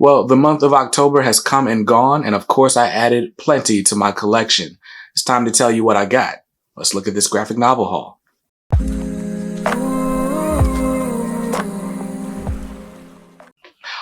Well, the month of October has come and gone, and of course I added plenty to my collection. It's time to tell you what I got. Let's look at this graphic novel haul.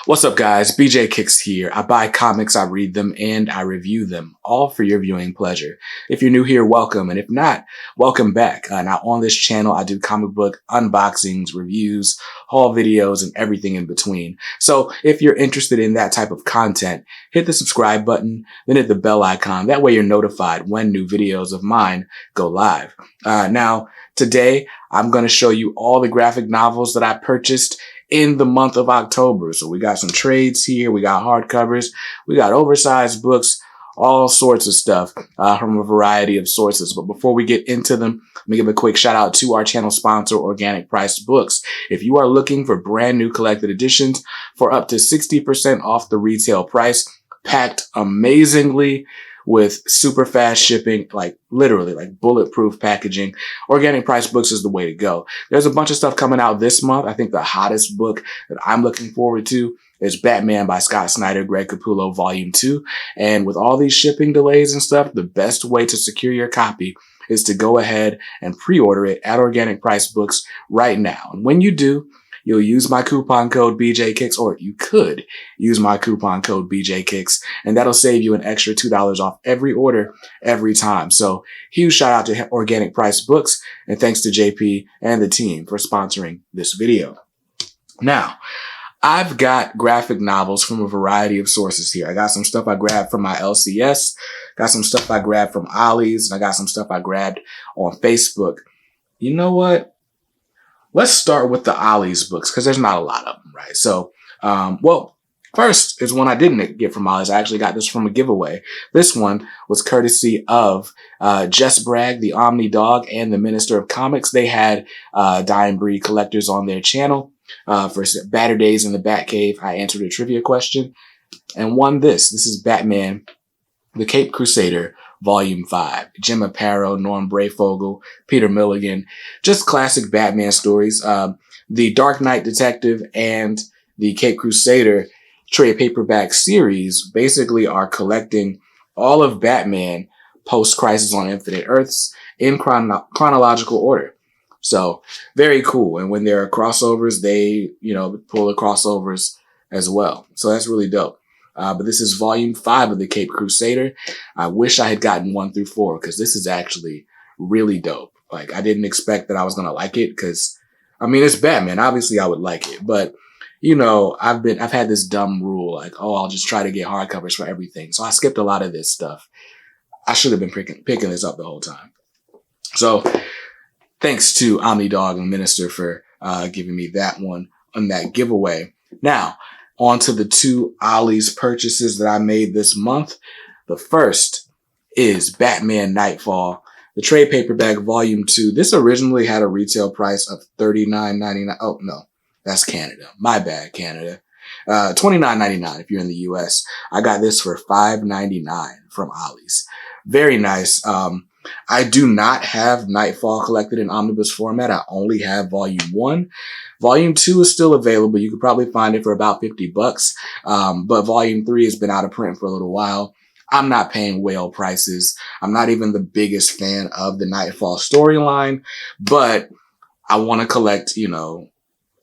What's up, guys? BJ Kicks here. I buy comics, I read them, and I review them, all for your viewing pleasure. If you're new here, welcome, and if not, welcome back. Now, on this channel, I do comic book unboxings, reviews, haul videos, and everything in between. So if you're interested in that type of content, hit the subscribe button, then hit the bell icon. That way you're notified when new videos of mine go live. Now, today, I'm going to show you all the graphic novels that I purchased in the month of October. So we got some trades here, we got hardcovers, we got oversized books, all sorts of stuff from a variety of sources. But before we get into them, let me give a quick shout out to our channel sponsor, Organic Priced Books. If you are looking for brand new collected editions for up to 60% off the retail price, packed amazingly with super fast shipping, like literally like bulletproof packaging, Organic Price Books is the way to go. There's a bunch of stuff coming out this month. I think the hottest book that I'm looking forward to is Batman by Scott Snyder, Greg Capullo, Volume 2. And with all these shipping delays and stuff, the best way to secure your copy is to go ahead and pre-order it at Organic Price Books right now. And when you do, you'll use my coupon code BJKicks, or you could use my coupon code BJKicks, and that'll save you an extra $2 off every order every time. So huge shout out to Organic Price Books, and thanks to JP and the team for sponsoring this video. Now, I've got graphic novels from a variety of sources here. I got some stuff I grabbed from my LCS, got some stuff I grabbed from Ollie's, and I got some stuff I grabbed on Facebook. You know what? Let's start with the Ollie's books, because there's not a lot of them, right? So, well, first is one I didn't get from Ollie's. I actually got this from a giveaway. This one was courtesy of Jess Bragg, the Omni Dog, and the Minister of Comics. They had Dying Breed collectors on their channel for Batter Days in the Batcave. I answered a trivia question and won this. This is Batman, the Cape Crusader, Volume 5. Jim Aparo, Norm Brayfogle, Peter Milligan. Just classic Batman stories. The Dark Knight Detective and the Cape Crusader trade paperback series basically are collecting all of Batman post-Crisis on Infinite Earths in chronological order. So, very cool. And when there are crossovers, they, pull the crossovers as well. So that's really dope. But this is Volume 5 of the Cape Crusader. I wish I had gotten 1 through 4 because this is actually really dope. Like, I didn't expect that I was going to like it because, it's Batman. Obviously, I would like it. But, I've had this dumb rule, like, I'll just try to get hardcovers for everything. So I skipped a lot of this stuff. I should have been picking this up the whole time. So thanks to Omni Dog and Minister for giving me that one on that giveaway. Now, on to the two Ollie's purchases that I made this month. The first is Batman Nightfall, the trade paperback Volume 2. This originally had a retail price of $39.99. Oh, no, that's Canada. My bad, Canada. $29.99 if you're in the US. I got this for $5.99 from Ollie's. Very nice. I do not have Nightfall collected in omnibus format. I only have Volume 1. Volume 2 is still available. You could probably find it for about $50. But Volume 3 has been out of print for a little while. I'm not paying whale prices. I'm not even the biggest fan of the Nightfall storyline, but I want to collect,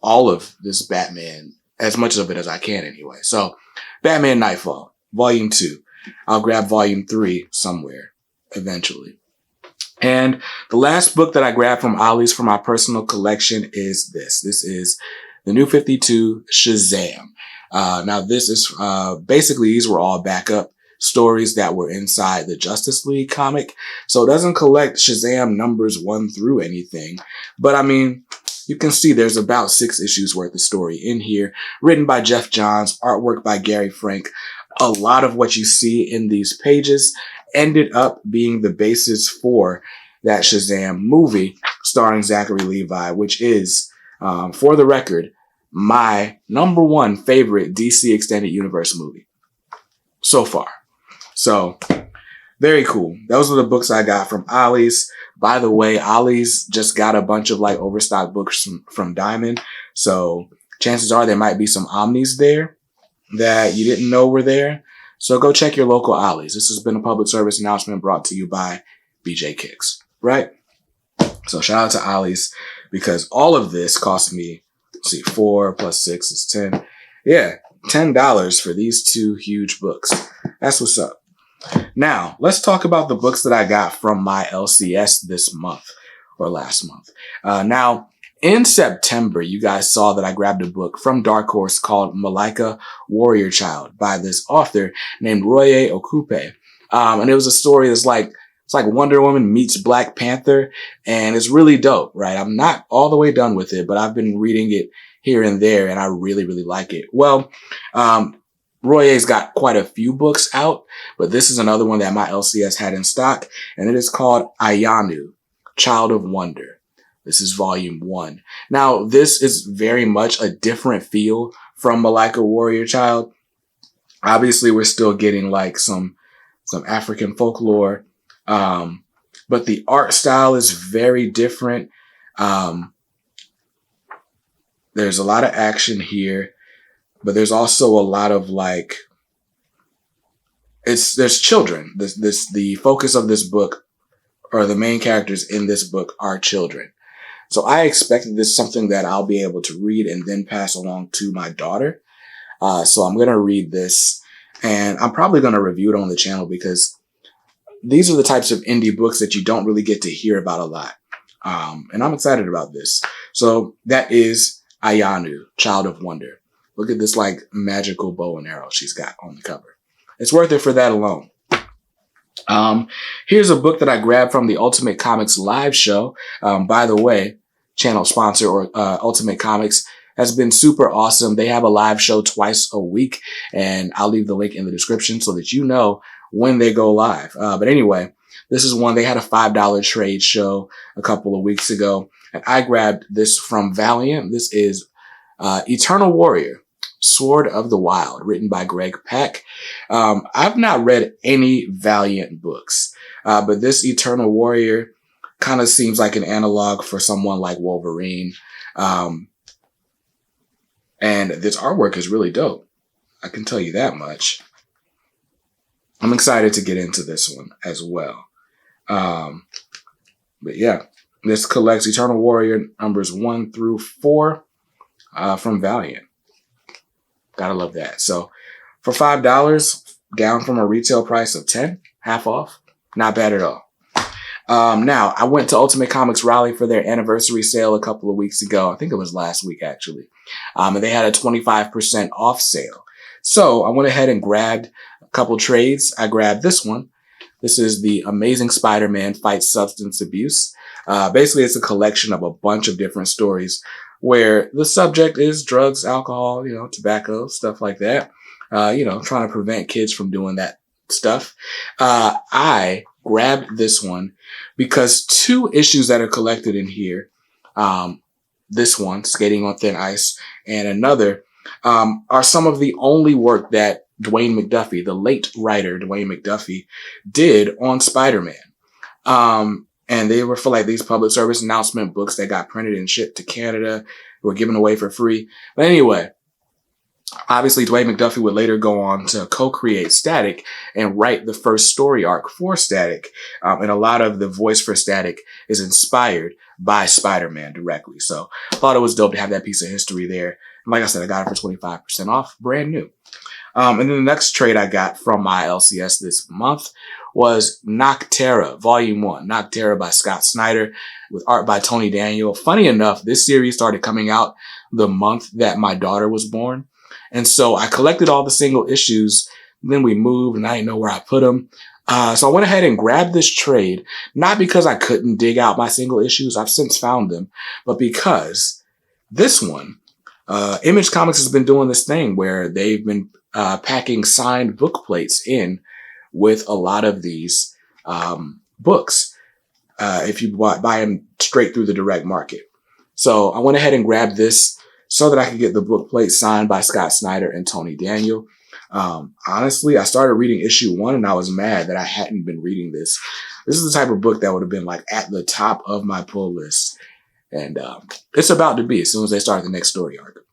all of this Batman, as much of it as I can anyway. So Batman Nightfall, Volume 2. I'll grab Volume 3 somewhere eventually. And the last book that I grabbed from Ollie's for my personal collection is this. This is the New 52 Shazam. Now this is, basically these were all backup stories that were inside the Justice League comic. So it doesn't collect Shazam numbers 1 through anything. But you can see there's about 6 issues worth of story in here, written by Jeff Johns, artwork by Gary Frank. A lot of what you see in these pages ended up being the basis for that Shazam movie starring Zachary Levi, which is, for the record, my #1 favorite DC Extended Universe movie so far. So, very cool. Those are the books I got from Ollie's. By the way, Ollie's just got a bunch of overstock books from Diamond. So chances are there might be some Omnis there. that you didn't know were there. So go check your local Ollies. This has been a public service announcement brought to you by BJ Kicks, right? So shout out to Ollies, because all of this cost me, let's see, 4 plus 6 is 10. Yeah, $10 for these 2 huge books. That's what's up. Now, let's talk about the books that I got from my LCS this month or last month. Now, in September, you guys saw that I grabbed a book from Dark Horse called Malika Warrior Child by this author named Roye Okupe. And it was a story that's like, it's like Wonder Woman meets Black Panther, and it's really dope, right? I'm not all the way done with it, but I've been reading it here and there, and I really, really like it. Well, Roye's got quite a few books out, but this is another one that my LCS had in stock, and it is called Ayanu, Child of Wonder. This is volume 1. Now, this is very much a different feel from Malika Warrior Child. Obviously, we're still getting like some African folklore, but the art style is very different. There's a lot of action here, but there's also a lot of like, there's children. The focus of this book, or the main characters in this book, are children. So I expect that this is something that I'll be able to read and then pass along to my daughter. So I'm going to read this, and I'm probably going to review it on the channel, because these are the types of indie books that you don't really get to hear about a lot. And I'm excited about this. So that is Ayanu, Child of Wonder. Look at this like magical bow and arrow she's got on the cover. It's worth it for that alone. Here's a book that I grabbed from the Ultimate Comics live show. By the way, channel sponsor, or Ultimate Comics, has been super awesome. They have a live show twice a week, and I'll leave the link in the description so that you know when they go live. But anyway, this is one. They had a $5 trade show a couple of weeks ago, and I grabbed this from Valiant. This is Eternal Warrior, Sword of the Wild, written by Greg Pak. I've not read any Valiant books, but this Eternal Warrior kind of seems like an analog for someone like Wolverine. And this artwork is really dope. I can tell you that much. I'm excited to get into this one as well. But yeah, this collects Eternal Warrior numbers 1 through 4 from Valiant. Gotta love that. So for $5, down from a retail price of $10, half off, not bad at all. Now, I went to Ultimate Comics Raleigh for their anniversary sale a couple of weeks ago. I think it was last week, actually. And they had a 25% off sale. So I went ahead and grabbed a couple trades. I grabbed this one. This is The Amazing Spider-Man Fights Substance Abuse. Basically, it's a collection of a bunch of different stories where the subject is drugs, alcohol, tobacco, stuff like that. Trying to prevent kids from doing that stuff. I grabbed this one because 2 issues that are collected in here, this one, Skating on Thin Ice, and another, are some of the only work that Dwayne McDuffie, the late writer Dwayne McDuffie, did on Spider-Man. And they were for like these public service announcement books that got printed and shipped to Canada, were given away for free. But anyway, obviously Dwayne McDuffie would later go on to co-create Static and write the first story arc for Static. And a lot of the voice for Static is inspired by Spider-Man directly. So I thought it was dope to have that piece of history there. And like I said, I got it for 25% off, brand new. And then the next trade I got from my LCS this month was Nocterra, Volume 1. Nocterra by Scott Snyder with art by Tony Daniel. Funny enough, this series started coming out the month that my daughter was born. And so I collected all the single issues. Then we moved and I didn't know where I put them. So I went ahead and grabbed this trade, not because I couldn't dig out my single issues. I've since found them, but because this one, Image Comics has been doing this thing where they've been packing signed book plates in with a lot of these books if you buy them straight through the direct market. So I went ahead and grabbed this so that I could get the book plate signed by Scott Snyder and Tony Daniel. Honestly, I started reading issue 1 and I was mad that I hadn't been reading this. This is the type of book that would have been like at the top of my pull list. And it's about to be as soon as they start the next story arc.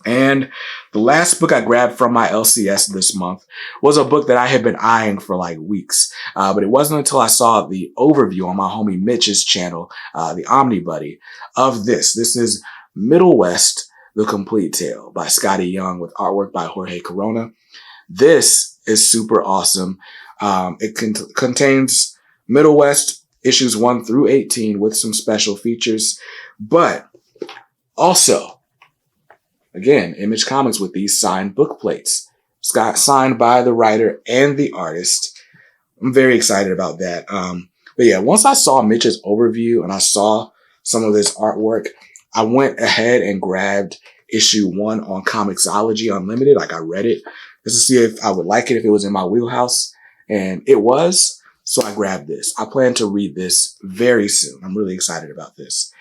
And the last book I grabbed from my LCS this month was a book that I had been eyeing for like weeks. But it wasn't until I saw the overview on my homie Mitch's channel, the Omnibuddy, of this. This is Middlewest, The Complete Tale by Scotty Young with artwork by Jorge Corona. This is super awesome. It contains Middlewest issues 1 through 18 with some special features, but also, again, Image Comics with these signed book plates. It's got signed by the writer and the artist. I'm very excited about that. But yeah, once I saw Mitch's overview and I saw some of this artwork, I went ahead and grabbed issue 1 on Comixology Unlimited. Like, I read it just to see if I would like it, if it was in my wheelhouse. And it was. So I grabbed this. I plan to read this very soon. I'm really excited about this.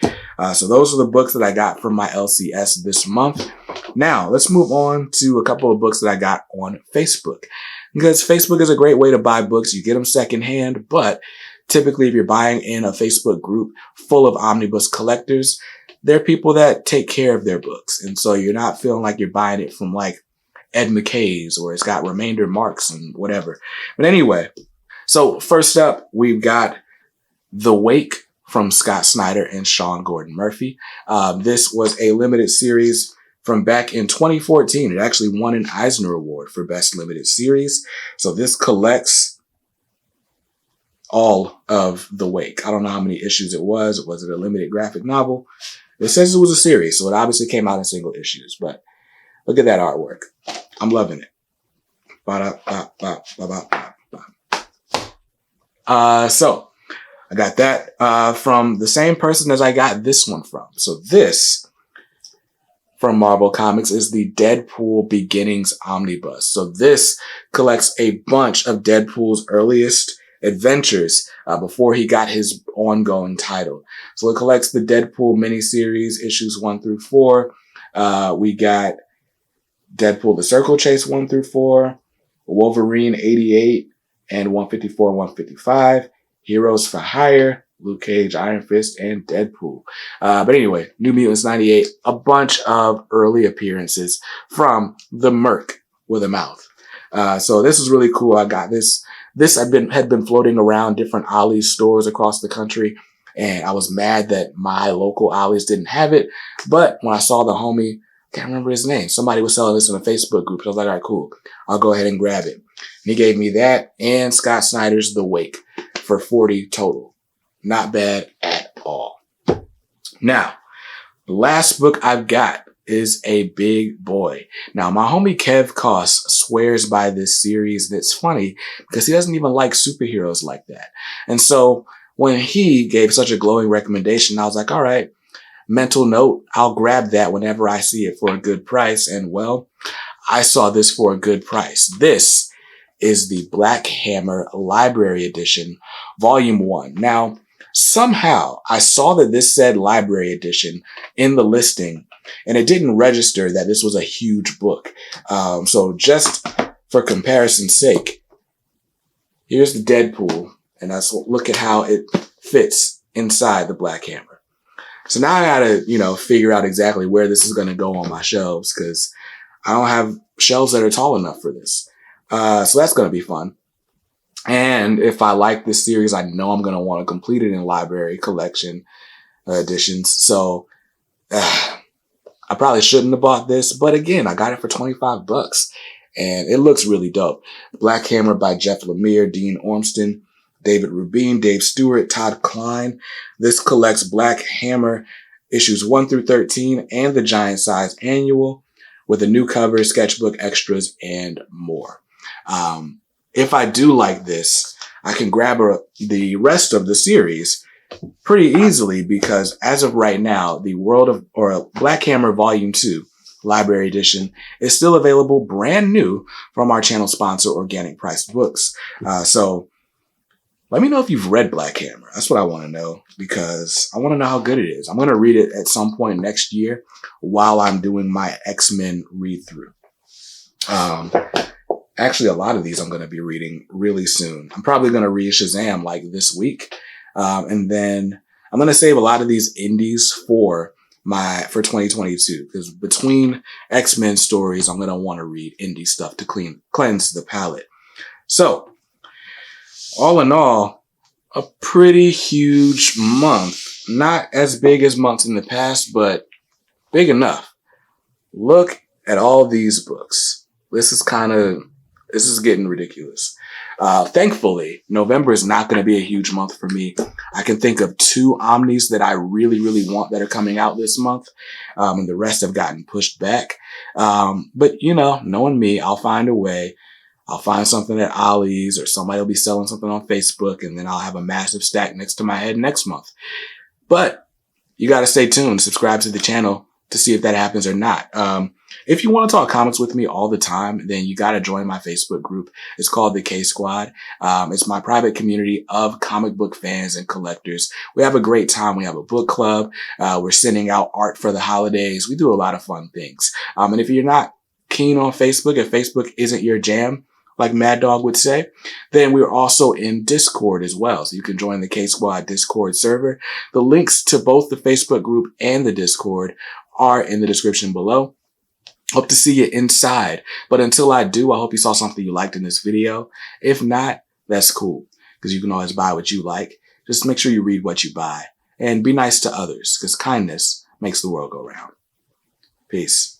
So those are the books that I got from my LCS this month. Now, let's move on to a couple of books that I got on Facebook. Because Facebook is a great way to buy books. You get them secondhand, but typically if you're buying in a Facebook group full of omnibus collectors, they're people that take care of their books. And so you're not feeling like you're buying it from like Ed McKay's or it's got remainder marks and whatever. But anyway, so first up, we've got The Wake from Scott Snyder and Sean Gordon Murphy. This was a limited series from back in 2014. It actually won an Eisner Award for Best Limited Series. So this collects all of The Wake. I don't know how many issues it was. Was it a limited graphic novel? It says it was a series, so it obviously came out in single issues. But look at that artwork. I'm loving it. So I got that from the same person as I got this one from. So this from Marvel Comics is the Deadpool Beginnings Omnibus. So this collects a bunch of Deadpool's earliest adventures before he got his ongoing title. So it collects the Deadpool miniseries issues 1 through 4. We got Deadpool The Circle Chase 1 through 4, Wolverine 88 and 154 and 155, Heroes for Hire, Luke Cage, Iron Fist, and Deadpool. But anyway, New Mutants 98, a bunch of early appearances from the Merc with a mouth. So this is really cool. I got this. This had been floating around different Ollie's stores across the country, and I was mad that my local Ollie's didn't have it. But when I saw the homie, can't remember his name, somebody was selling this in a Facebook group. So I was like, all right, cool. I'll go ahead and grab it. And he gave me that and Scott Snyder's The Wake for $40 total. Not bad at all. Now, the last book I've got is a big boy. Now, my homie Kev Koss swears by this series. That's funny because he doesn't even like superheroes like that. And so when he gave such a glowing recommendation, I was like, all right, mental note, I'll grab that whenever I see it for a good price. And well, I saw this for a good price. This is the Black Hammer Library Edition, Volume 1. Now, somehow I saw that this said Library Edition in the listing, and it didn't register that this was a huge book. So just for comparison's sake, here's the Deadpool, and let's look at how it fits inside the Black Hammer. So now I gotta, figure out exactly where this is going to go on my shelves because I don't have shelves that are tall enough for this. So that's going to be fun. And if I like this series, I know I'm going to want to complete it in library collection editions. So I probably shouldn't have bought this, but again, I got it for $25 and it looks really dope. Black Hammer by Jeff Lemire, Dean Ormston, David Rubin, Dave Stewart, Todd Klein. This collects Black Hammer issues 1 through 13 and the giant size annual with a new cover, sketchbook, extras, and more. If I do like this, I can grab the rest of the series pretty easily because as of right now, the Black Hammer Volume 2 Library Edition is still available brand new from our channel sponsor, Organic Priced Books. So let me know if you've read Black Hammer. That's what I want to know because I want to know how good it is. I'm going to read it at some point next year while I'm doing my X-Men read-through. Actually, a lot of these I'm going to be reading really soon. I'm probably going to read Shazam like this week. And then I'm going to save a lot of these indies for for 2022, because between X-Men stories, I'm going to want to read indie stuff to cleanse the palate. So, all in all, a pretty huge month. Not as big as months in the past, but big enough. Look at all these books. This is getting ridiculous. Thankfully, November is not going to be a huge month for me. I can think of 2 omnis that I really, really want that are coming out this month. And the rest have gotten pushed back. But knowing me, I'll find a way. I'll find something at Ollie's, or somebody will be selling something on Facebook, and then I'll have a massive stack next to my head next month. But you got to stay tuned. Subscribe to the channel to see if that happens or not. If you want to talk comics with me all the time, then you got to join my Facebook group. It's called the K Squad. It's my private community of comic book fans and collectors. We have a great time. We have a book club. We're sending out art for the holidays. We do a lot of fun things. And if you're not keen on Facebook, if Facebook isn't your jam, like Mad Dog would say, then we're also in Discord as well. So you can join the K Squad Discord server. The links to both the Facebook group and the Discord are in the description below. Hope to see you inside. But until I do, I hope you saw something you liked in this video. If not, that's cool, because you can always buy what you like. Just make sure you read what you buy and be nice to others, because kindness makes the world go round. Peace.